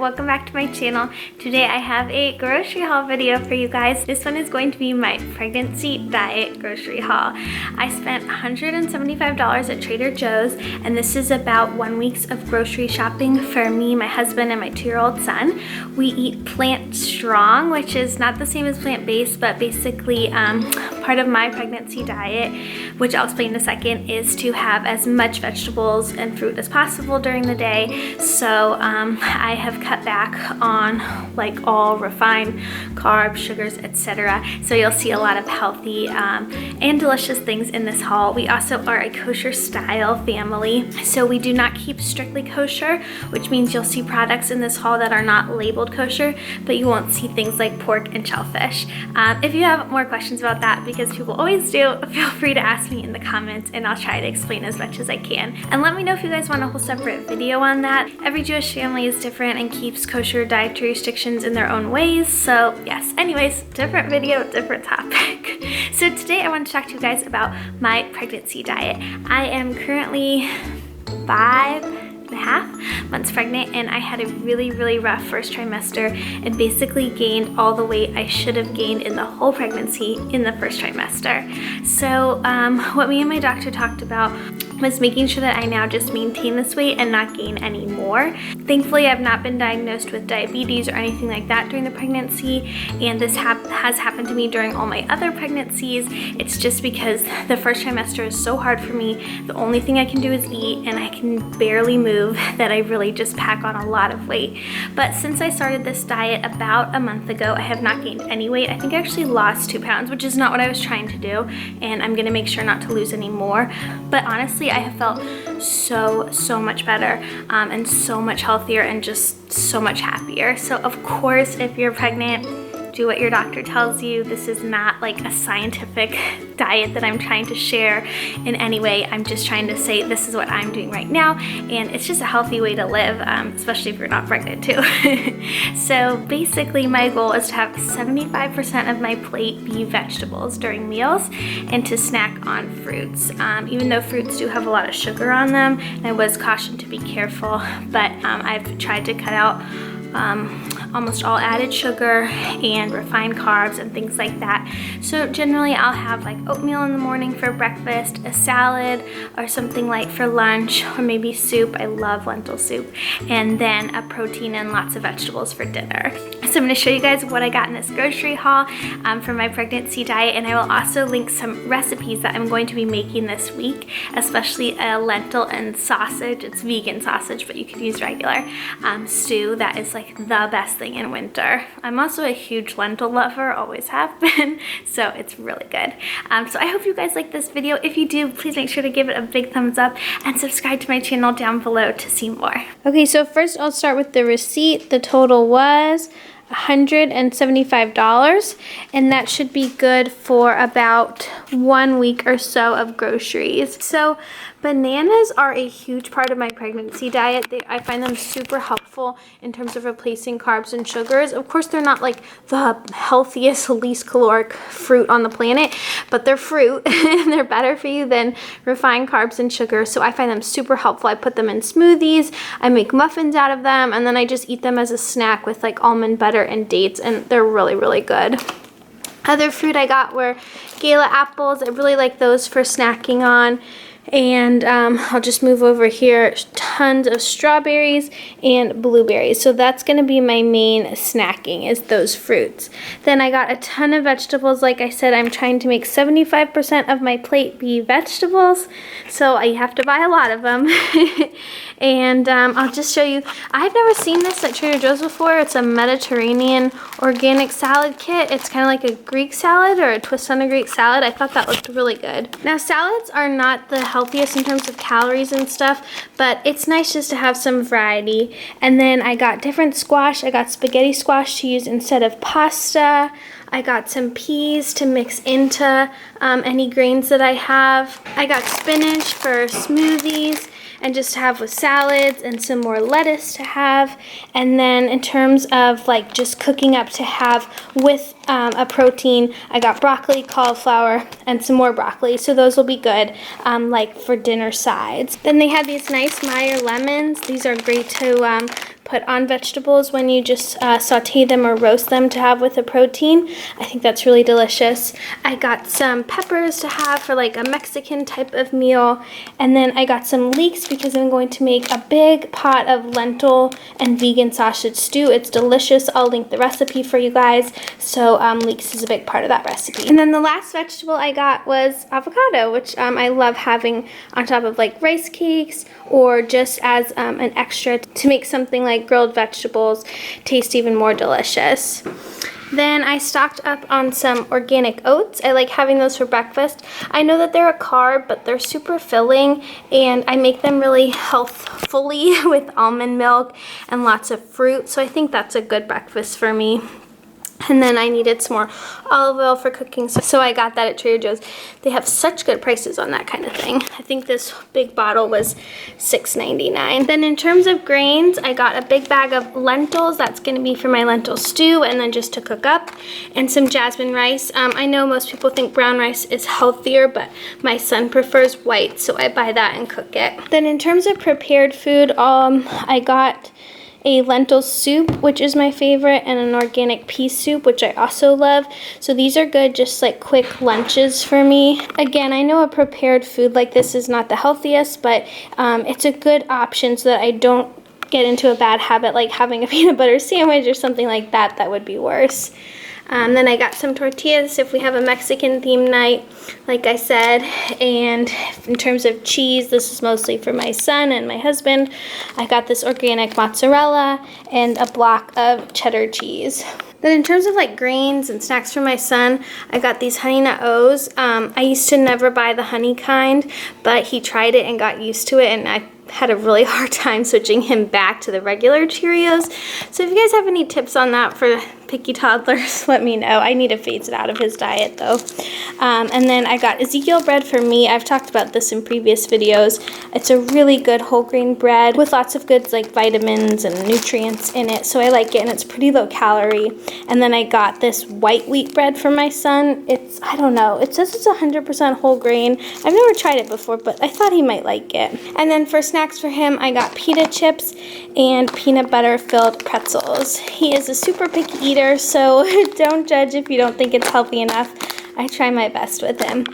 welcome back to my channel. Today I have a grocery haul video for you guys. This one is going to be my pregnancy diet grocery haul. I spent $175 at Trader Joe's, and this is about 1 week of grocery shopping for me, my husband, and my 2-year-old son. We eat plant strong, which is not the same as plant-based, but basically part of my pregnancy diet, which I'll explain in a second, is to have as much vegetables and fruit as possible during the day. So I have cut back on like all refined carbs, sugars, etc. So you'll see a lot of healthy and delicious things in this haul. We also are a kosher style family, so we do not keep strictly kosher, which means you'll see products in this haul that are not labeled kosher, but you won't see things like pork and shellfish. If you have more questions about that, because people always do, feel free to ask me in the comments and I'll try to explain as much as I can. And let me know if you guys want a whole separate video on that. Every Jewish family is different and keeps kosher dietary restrictions in their own ways. So yes, anyways, different video, different topic. So today I want to talk to you guys about my pregnancy diet. I am currently 5.5 months pregnant, and I had a really rough first trimester and basically gained all the weight I should have gained in the whole pregnancy in the first trimester. So what me and my doctor talked about was making sure that I now just maintain this weight and not gain any more. Thankfully, I've not been diagnosed with diabetes or anything like that during the pregnancy, and this has happened to me during all my other pregnancies. It's just because the first trimester is so hard for me. The only thing I can do is eat, and I can barely move, that I really just pack on a lot of weight. But since I started this diet about a month ago, I have not gained any weight. I think I actually lost 2 pounds, which is not what I was trying to do, and I'm gonna make sure not to lose any more. But honestly, I have felt so much better and so much healthier and just so much happier. So of course, if you're pregnant, do what your doctor tells you. This is not like a scientific diet that I'm trying to share in any way. I'm just trying to say this is what I'm doing right now, and it's just a healthy way to live, especially if you're not pregnant too. So basically my goal is to have 75% of my plate be vegetables during meals and to snack on fruits. Even though fruits do have a lot of sugar on them, and I was cautioned to be careful, but I've tried to cut out almost all added sugar and refined carbs and things like that. So generally I'll have like oatmeal in the morning for breakfast, a salad or something light for lunch, or maybe soup. I love lentil soup, and then a protein and lots of vegetables for dinner. So I'm going to show you guys what I got in this grocery haul for my pregnancy diet, and I will also link some recipes that I'm going to be making this week, especially a lentil and sausage. It's vegan sausage, but you can use regular stew. That is like the best thing in winter. I'm also a huge lentil lover, always have been, so it's really good. So I hope you guys like this video. If you do, please make sure to give it a big thumbs up and subscribe to my channel down below to see more. Okay, so first I'll start with the receipt. The total was $175, and that should be good for about 1 week or so of groceries. So bananas are a huge part of my pregnancy diet. I find them super helpful in terms of replacing carbs and sugars. Of course, they're not like the healthiest, least caloric fruit on the planet, but they're fruit and they're better for you than refined carbs and sugar. So I find them super helpful. I put them in smoothies, I make muffins out of them, and then I just eat them as a snack with like almond butter and dates, and they're really good. Other fruit I got were Gala apples. I really like those for snacking on. And I'll just move over here. Tons of strawberries and blueberries. So that's going to be my main snacking, is those fruits. Then I got a ton of vegetables. Like I said, I'm trying to make 75% of my plate be vegetables. So I have to buy a lot of them. And I'll just show you. I've never seen this at Trader Joe's before. It's a Mediterranean organic salad kit. It's kind of like a Greek salad or a twist on a Greek salad. I thought that looked really good. Now, salads are not the healthiest in terms of calories and stuff, but it's nice just to have some variety. And then I got different squash. I got spaghetti squash to use instead of pasta. I got some peas to mix into any grains that I have. I got spinach for smoothies and just to have with salads, and some more lettuce to have. And then in terms of like just cooking up to have with a protein, I got broccoli, cauliflower, and some more broccoli. So those will be good like for dinner sides. Then they had these nice Meyer lemons. These are great to put on vegetables when you just saute them or roast them to have with a protein. I think that's really delicious. I got some peppers to have for like a Mexican type of meal, and then I got some leeks because I'm going to make a big pot of lentil and vegan sausage stew. It's delicious. I'll link the recipe for you guys. So leeks is a big part of that recipe. And then the last vegetable I got was avocado, which I love having on top of like rice cakes or just as an extra to make something like grilled vegetables taste even more delicious. Then I stocked up on some organic oats. I like having those for breakfast. I know that they're a carb, but they're super filling, and I make them really healthfully with almond milk and lots of fruit, so I think that's a good breakfast for me. And then I needed some more olive oil for cooking, so I got that at Trader Joe's. They have such good prices on that kind of thing. I think this big bottle was $6.99. Then in terms of grains, I got a big bag of lentils. That's going to be for my lentil stew and then just to cook up. And some jasmine rice. I know most people think brown rice is healthier, but my son prefers white, so I buy that and cook it. Then in terms of prepared food, I got a lentil soup, which is my favorite, and an organic pea soup, which I also love. So these are good, just like quick lunches for me. Again, I know a prepared food like this is not the healthiest, but it's a good option so that I don't get into a bad habit like having a peanut butter sandwich or something like that. That would be worse. Then I got some tortillas if we have a Mexican themed night, like I said. And in terms of cheese, this is mostly for my son and my husband. I got this organic mozzarella and a block of cheddar cheese. Then in terms of like grains and snacks for my son, I got these Honey Nut O's. I used to never buy the honey kind, but he tried it and got used to it, and I had a really hard time switching him back to the regular Cheerios. So if you guys have any tips on that for picky toddlers, let me know. I need to phase it out of his diet though. And then I got Ezekiel bread for me. I've talked about this in previous videos. It's a really good whole grain bread with lots of good like vitamins and nutrients in it. So I like it, and it's pretty low calorie. And then I got this white wheat bread for my son. I don't know, it says it's 100% whole grain. I've never tried it before, but I thought he might like it. And then for snacks for him, I got pita chips and peanut butter filled pretzels. He is a super picky eater, so don't judge if you don't think it's healthy enough. I try my best with him.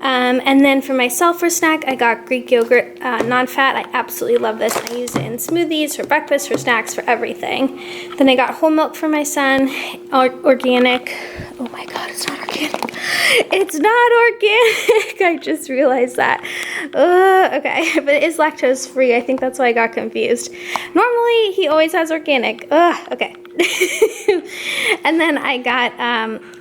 And then for myself for snack, I got Greek yogurt, non-fat. I absolutely love this. I use it in smoothies, for breakfast, for snacks, for everything. Then I got whole milk for my son, organic. Oh my God, it's not organic. It's not organic. I just realized that. Okay, but it is lactose free. I think that's why I got confused. Normally, he always has organic. Okay. And then I got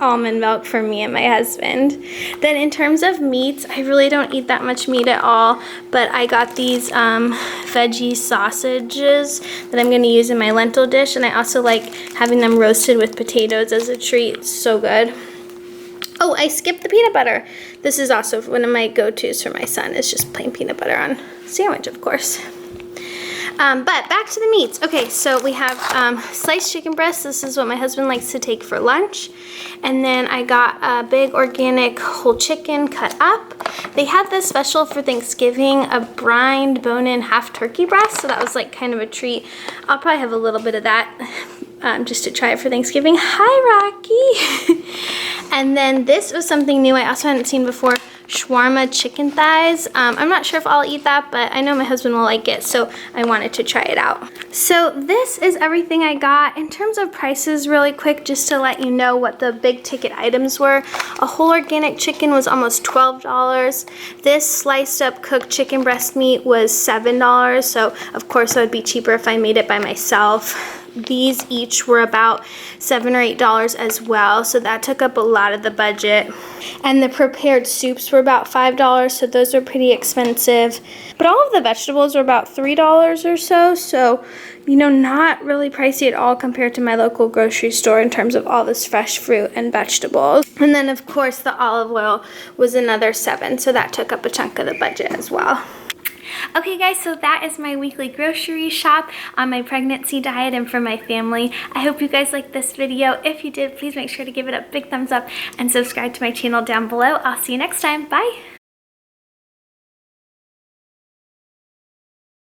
almond milk for me and my husband. Then in terms of meats, I really don't eat that much meat at all, but I got these veggie sausages that I'm going to use in my lentil dish, and I also like having them roasted with potatoes as a treat. It's so good. Oh, I skipped the peanut butter. This is also one of my go-tos for my son. It's just plain peanut butter on sandwich, of course. But back to the meats. Okay, so we have sliced chicken breasts. This is what my husband likes to take for lunch. And then I got a big organic whole chicken cut up. They had this special for Thanksgiving, a brined bone-in half turkey breast. So that was like kind of a treat. I'll probably have a little bit of that just to try it for Thanksgiving. Hi, Rocky. And then this was something new I also hadn't seen before. Shawarma chicken thighs. I'm not sure if I'll eat that, but I know my husband will like it, so I wanted to try it out. So this is everything I got. In terms of prices, really quick, just to let you know what the big ticket items were. A whole organic chicken was almost $12. This sliced up cooked chicken breast meat was $7, so of course it would be cheaper if I made it by myself. These each were about $7 or $8 as well, so that took up a lot of the budget. And the prepared soups were about $5, so those were pretty expensive. But all of the vegetables were about $3 or so, you know, not really pricey at all compared to my local grocery store in terms of all this fresh fruit and vegetables. And then of course the olive oil was another $7, so that took up a chunk of the budget as well. Okay guys, so that is my weekly grocery shop on my pregnancy diet and for my family. I hope you guys liked this video. If you did, please make sure to give it a big thumbs up and subscribe to my channel down below. I'll see you next time. Bye!